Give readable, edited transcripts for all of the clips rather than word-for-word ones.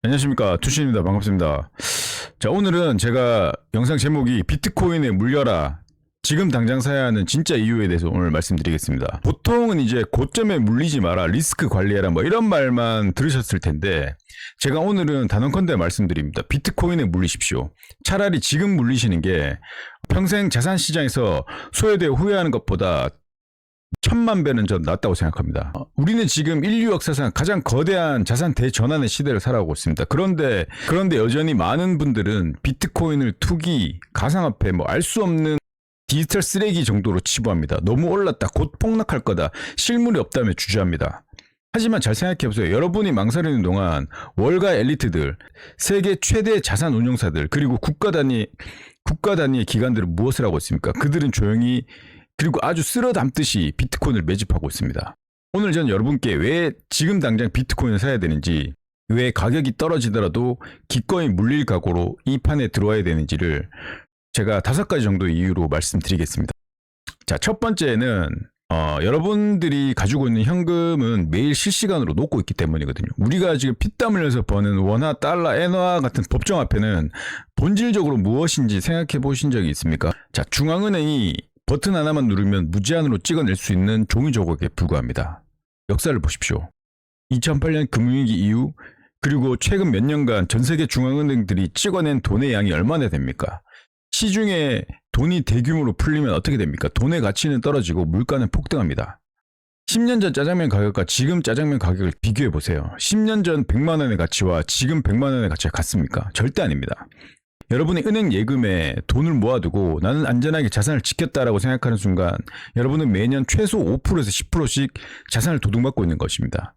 안녕하십니까, 투신입니다. 반갑습니다. 자, 오늘은 제가 영상 제목이 비트코인에 물려라, 지금 당장 사야 하는 진짜 이유에 대해서 오늘 말씀드리겠습니다. 보통은 이제 고점에 물리지 마라, 리스크 관리해라, 뭐 이런 말만 들으셨을 텐데, 제가 오늘은 단언컨대 말씀드립니다. 비트코인에 물리십시오. 차라리 지금 물리시는 게 평생 자산 시장에서 소외되어 후회하는 것보다 1000만 배는 전 낫다고 생각합니다. 우리는 지금 인류 역사상 가장 거대한 자산 대전환의 시대를 살아가고 있습니다. 그런데 여전히 많은 분들은 비트코인을 투기, 가상화폐, 뭐 알 수 없는 디지털 쓰레기 정도로 치부합니다. 너무 올랐다, 곧 폭락할 거다, 실물이 없다며 주저합니다. 하지만 잘 생각해보세요. 여러분이 망설이는 동안 월가 엘리트들, 세계 최대 자산 운용사들, 그리고 국가 단위의 기관들은 무엇을 하고 있습니까? 그들은 조용히 그리고 아주 쓸어 담듯이 비트코인을 매집하고 있습니다. 오늘 저는 여러분께 왜 지금 당장 비트코인을 사야 되는지, 왜 가격이 떨어지더라도 기꺼이 물릴 각오로 이 판에 들어와야 되는지를 제가 5가지 정도의 이유로 말씀드리겠습니다. 자, 첫 번째는 여러분들이 가지고 있는 현금은 매일 실시간으로 녹고 있기 때문이거든요. 우리가 지금 피땀 흘려서 버는 원화, 달러, 엔화 같은 법정화폐는 본질적으로 무엇인지 생각해 보신 적이 있습니까? 자, 중앙은행이 버튼 하나만 누르면 무제한으로 찍어낼 수 있는 종이 조각에 불과합니다. 역사를 보십시오. 2008년 금융위기 이후, 그리고 최근 몇 년간 전 세계 중앙은행들이 찍어낸 돈의 양이 얼마나 됩니까? 시중에 돈이 대규모로 풀리면 어떻게 됩니까? 돈의 가치는 떨어지고 물가는 폭등합니다. 10년 전 짜장면 가격과 지금 짜장면 가격을 비교해 보세요. 10년 전 100만 원의 가치와 지금 100만 원의 가치가 같습니까? 절대 아닙니다. 여러분이 은행 예금에 돈을 모아두고 나는 안전하게 자산을 지켰다라고 생각하는 순간, 여러분은 매년 최소 5%에서 10%씩 자산을 도둑맞고 있는 것입니다.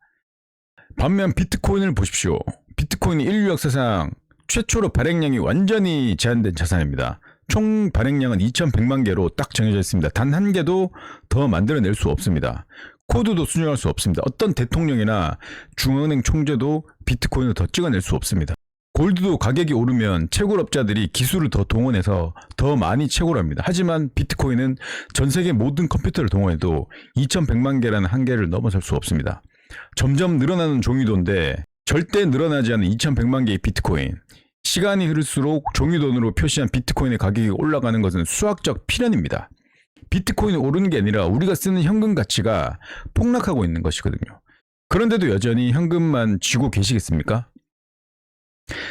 반면 비트코인을 보십시오. 비트코인이 인류 역사상 최초로 발행량이 완전히 제한된 자산입니다. 총 발행량은 2100만 개로 딱 정해져 있습니다. 단 한 개도 더 만들어낼 수 없습니다. 코드도 수정할 수 없습니다. 어떤 대통령이나 중앙은행 총재도 비트코인을 더 찍어낼 수 없습니다. 골드도 가격이 오르면 채굴업자들이 기술을 더 동원해서 더 많이 채굴합니다. 하지만 비트코인은 전 세계 모든 컴퓨터를 동원해도 2100만 개라는 한계를 넘어설 수 없습니다. 점점 늘어나는 종이돈인데 절대 늘어나지 않는 2100만 개의 비트코인. 시간이 흐를수록 종이돈으로 표시한 비트코인의 가격이 올라가는 것은 수학적 필연입니다. 비트코인이 오르는 게 아니라 우리가 쓰는 현금 가치가 폭락하고 있는 것이거든요. 그런데도 여전히 현금만 쥐고 계시겠습니까?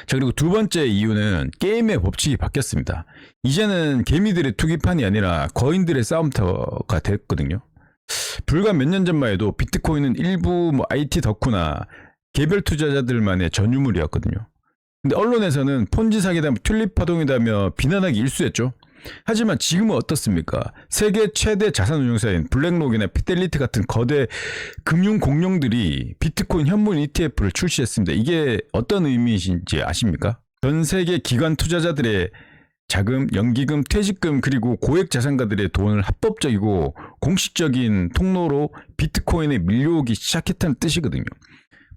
자, 그리고 두 번째 이유는 게임의 법칙이 바뀌었습니다. 이제는 개미들의 투기판이 아니라 거인들의 싸움터가 됐거든요. 불과 몇 년 전만 해도 비트코인은 일부 IT 덕후나 개별 투자자들만의 전유물이었거든요. 근데 언론에서는 폰지 사기다, 튤립 파동이다며 비난하기 일쑤였죠. 하지만 지금은 어떻습니까? 세계 최대 자산 운용사인 블랙록이나 피델리티 같은 거대 금융 공룡들이 비트코인 현물 ETF를 출시했습니다. 이게 어떤 의미이신지 아십니까? 전 세계 기관 투자자들의 자금, 연기금, 퇴직금, 그리고 고액 자산가들의 돈을 합법적이고 공식적인 통로로 비트코인에 밀려오기 시작했다는 뜻이거든요.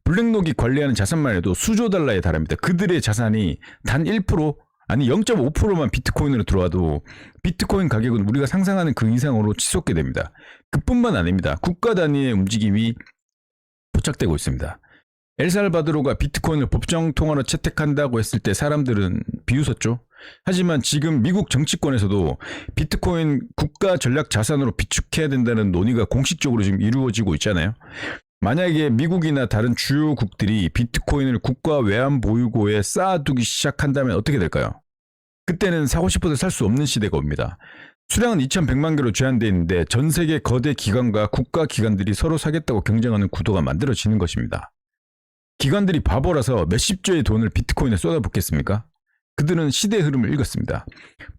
블랙록이 관리하는 자산만 해도 수조 달러에 달합니다. 그들의 자산이 단 1%, 아니 0.5%만 비트코인으로 들어와도 비트코인 가격은 우리가 상상하는 그 이상으로 치솟게 됩니다. 그뿐만 아닙니다. 국가 단위의 움직임이 포착되고 있습니다. 엘살바도르가 비트코인을 법정 통화로 채택한다고 했을 때 사람들은 비웃었죠. 하지만 지금 미국 정치권에서도 비트코인 국가 전략 자산으로 비축해야 된다는 논의가 공식적으로 지금 이루어지고 있잖아요. 만약에 미국이나 다른 주요국들이 비트코인을 국가 외환 보유고에 쌓아두기 시작한다면 어떻게 될까요? 그때는 사고 싶어도 살 수 없는 시대가 옵니다. 수량은 2100만 개로 제한되어 있는데 전 세계 거대 기관과 국가 기관들이 서로 사겠다고 경쟁하는 구도가 만들어지는 것입니다. 기관들이 바보라서 몇십조의 돈을 비트코인에 쏟아붓겠습니까? 그들은 시대의 흐름을 읽었습니다.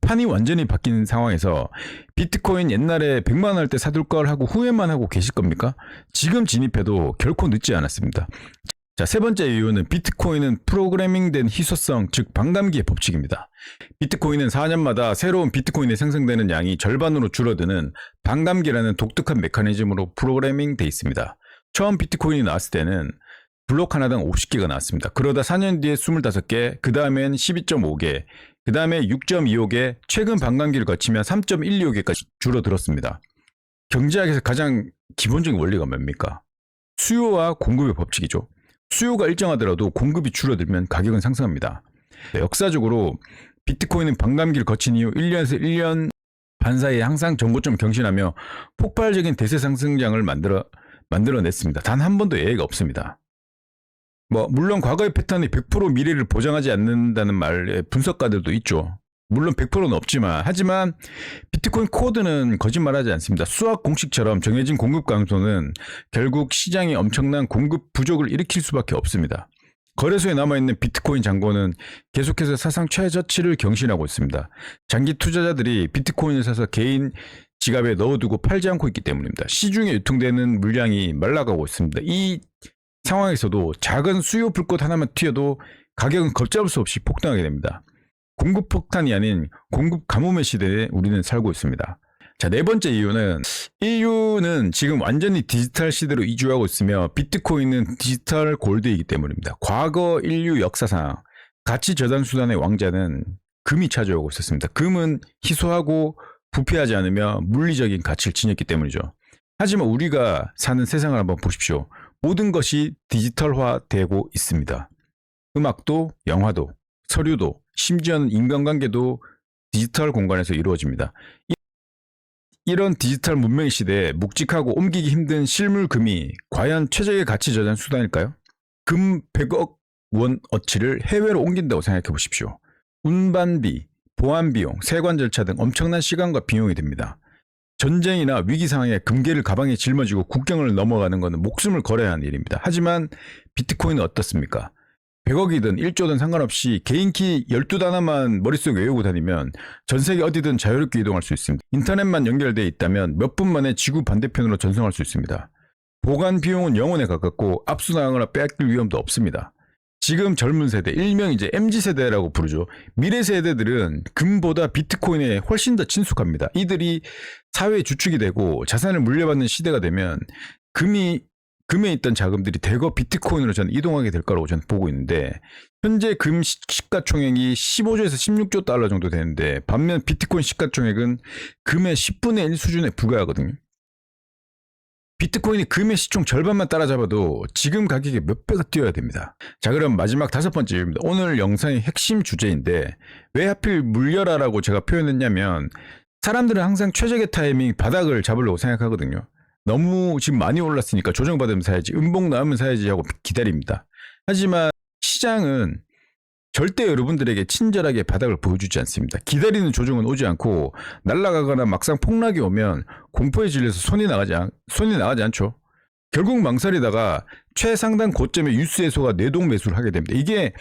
판이 완전히 바뀐 상황에서 비트코인 옛날에 100만 원 할 때 사둘 걸 하고 후회만 하고 계실 겁니까? 지금 진입해도 결코 늦지 않았습니다. 자, 세 번째 이유는 비트코인은 프로그래밍된 희소성, 즉 반감기의 법칙입니다. 비트코인은 4년마다 새로운 비트코인이 생성되는 양이 절반으로 줄어드는 반감기라는 독특한 메커니즘으로 프로그래밍 돼 있습니다. 처음 비트코인이 나왔을 때는 블록 하나당 50개가 나왔습니다. 그러다 4년 뒤에 25개, 그 다음엔 12.5개, 그 다음에 6.25개, 최근 반감기를 거치면 3.125개까지 줄어들었습니다. 경제학에서 가장 기본적인 원리가 뭡니까? 수요와 공급의 법칙이죠. 수요가 일정하더라도 공급이 줄어들면 가격은 상승합니다. 역사적으로 비트코인은 반감기를 거친 이후 1년에서 1년 반 사이에 항상 정고점을 경신하며 폭발적인 대세 상승장을 만들어냈습니다. 단 한 번도 예외가 없습니다. 물론 과거의 패턴이 100% 미래를 보장하지 않는다는 말의 분석가들도 있죠. 물론 100%는 없지만, 하지만 비트코인 코드는 거짓말하지 않습니다. 수학 공식처럼 정해진 공급 강도는 결국 시장에 엄청난 공급 부족을 일으킬 수밖에 없습니다. 거래소에 남아있는 비트코인 잔고는 계속해서 사상 최저치를 경신하고 있습니다. 장기 투자자들이 비트코인을 사서 개인 지갑에 넣어두고 팔지 않고 있기 때문입니다. 시중에 유통되는 물량이 말라가고 있습니다. 이 상황에서도 작은 수요 불꽃 하나만 튀어도 가격은 걷잡을 수 없이 폭등하게 됩니다. 공급 폭탄이 아닌 공급 가뭄의 시대에 우리는 살고 있습니다. 자, 네 번째 이유는 인류는 지금 완전히 디지털 시대로 이주하고 있으며 비트코인은 디지털 골드이기 때문입니다. 과거 인류 역사상 가치 저장 수단의 왕자는 금이 차지하고 있었습니다. 금은 희소하고 부패하지 않으며 물리적인 가치를 지녔기 때문이죠. 하지만 우리가 사는 세상을 한번 보십시오. 모든 것이 디지털화되고 있습니다. 음악도, 영화도, 서류도, 심지어는 인간관계도 디지털 공간에서 이루어집니다. 이런 디지털 문명의 시대에 묵직하고 옮기기 힘든 실물금이 과연 최적의 가치 저장 수단일까요? 금 100억 원 어치를 해외로 옮긴다고 생각해 보십시오. 운반비, 보안비용, 세관 절차 등 엄청난 시간과 비용이 듭니다. 전쟁이나 위기 상황에 금괴를 가방에 짊어지고 국경을 넘어가는 것은 목숨을 걸어야 하는 일입니다. 하지만 비트코인은 어떻습니까? 100억이든 1조든 상관없이 개인키 12단어만 머릿속에 외우고 다니면 전 세계 어디든 자유롭게 이동할 수 있습니다. 인터넷만 연결되어 있다면 몇 분 만에 지구 반대편으로 전송할 수 있습니다. 보관 비용은 영원에 가깝고 압수당하거나 빼앗길 위험도 없습니다. 지금 젊은 세대, 일명 이제 MZ세대라고 부르죠. 미래 세대들은 금보다 비트코인에 훨씬 더 친숙합니다. 이들이 사회의 주축이 되고 자산을 물려받는 시대가 되면 금에 있던 자금들이 대거 비트코인으로 저는 이동하게 될 거라고 저는 보고 있는데, 현재 금 시가총액이 15조에서 16조 달러 정도 되는데, 반면 비트코인 시가총액은 금의 10분의 1 수준에 불과하거든요. 비트코인이 금의 시총 절반만 따라잡아도 지금 가격에 몇 배가 뛰어야 됩니다. 자, 그럼 마지막 5번째입니다. 오늘 영상의 핵심 주제인데, 왜 하필 물려라라고 제가 표현했냐면, 사람들은 항상 최적의 타이밍 바닥을 잡으려고 생각하거든요. 너무 지금 많이 올랐으니까 조정받으면 사야지, 음봉 나오면 사야지 하고 기다립니다. 하지만 시장은 절대 여러분들에게 친절하게 바닥을 보여주지 않습니다. 기다리는 조정은 오지 않고 날아가거나 막상 폭락이 오면 공포에 질려서 손이 나가지 않죠. 결국 망설이다가 최상단 고점의 유스에서가 뇌동 매수를 하게 됩니다. 이게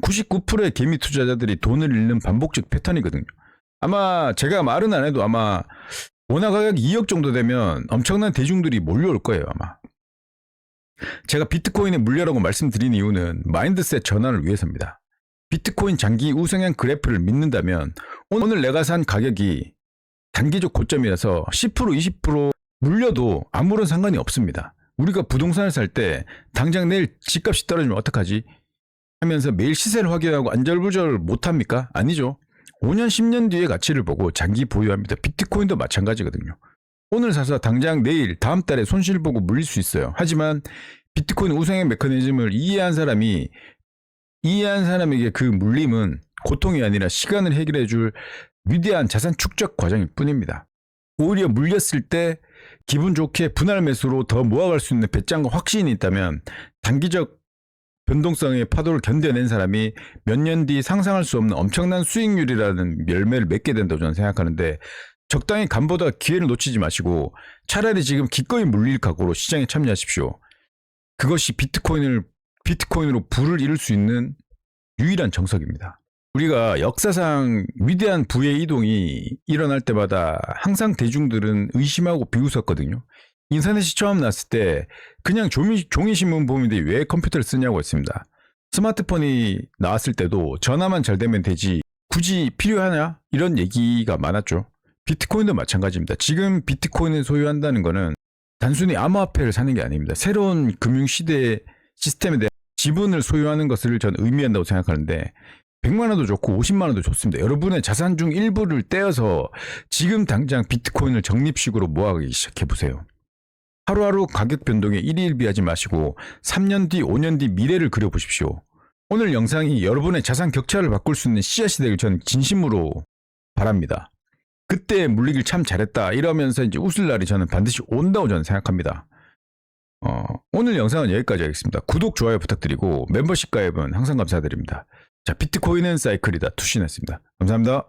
99%의 개미 투자자들이 돈을 잃는 반복적 패턴이거든요. 아마 제가 말은 안 해도 아마 원화 가격이 2억 정도 되면 엄청난 대중들이 몰려올 거예요, 아마. 제가 비트코인의 물려라고 말씀드린 이유는 마인드셋 전환을 위해서입니다. 비트코인 장기 우상향 그래프를 믿는다면 오늘 내가 산 가격이 단기적 고점이라서 10% 20% 물려도 아무런 상관이 없습니다. 우리가 부동산을 살 때 당장 내일 집값이 떨어지면 어떡하지? 하면서 매일 시세를 확인하고 안절부절 못합니까? 아니죠. 5년 10년 뒤의 가치를 보고 장기 보유합니다. 비트코인도 마찬가지거든요. 오늘 사서 당장 내일 다음 달에 손실 보고 물릴 수 있어요. 하지만 비트코인 우상향 메커니즘을 이해한 사람에게 그 물림은 고통이 아니라 시간을 해결해 줄 위대한 자산 축적 과정일 뿐입니다. 오히려 물렸을 때 기분 좋게 분할 매수로 더 모아갈 수 있는 배짱과 확신이 있다면 단기적 변동성의 파도를 견뎌낸 사람이 몇 년 뒤 상상할 수 없는 엄청난 수익률이라는 열매를 맺게 된다고 저는 생각하는데, 적당히 간보다 기회를 놓치지 마시고 차라리 지금 기꺼이 물릴 각오로 시장에 참여하십시오. 그것이 비트코인으로 부를 이룰 수 있는 유일한 정석입니다. 우리가 역사상 위대한 부의 이동이 일어날 때마다 항상 대중들은 의심하고 비웃었거든요. 인터넷이 처음 나왔을 때 그냥 종이신문 보는데 왜 컴퓨터를 쓰냐고 했습니다. 스마트폰이 나왔을 때도 전화만 잘 되면 되지 굳이 필요하냐? 이런 얘기가 많았죠. 비트코인도 마찬가지입니다. 지금 비트코인을 소유한다는 것은 단순히 암호화폐를 사는 게 아닙니다. 새로운 금융시대 시스템에 대한 지분을 소유하는 것을 저는 의미한다고 생각하는데, 100만 원도 좋고 50만 원도 좋습니다. 여러분의 자산 중 일부를 떼어서 지금 당장 비트코인을 적립식으로 모아가기 시작해보세요. 하루하루 가격 변동에 일희일비하지 마시고 3년 뒤, 5년 뒤 미래를 그려보십시오. 오늘 영상이 여러분의 자산 격차를 바꿀 수 있는 씨앗이 되길 저는 진심으로 바랍니다. 그때 물리길 참 잘했다 이러면서 이제 웃을 날이 저는 반드시 온다고 저는 생각합니다. 오늘 영상은 여기까지 하겠습니다. 구독, 좋아요 부탁드리고 멤버십 가입은 항상 감사드립니다. 자, 비트코인은 사이클이다. 투신했습니다. 감사합니다.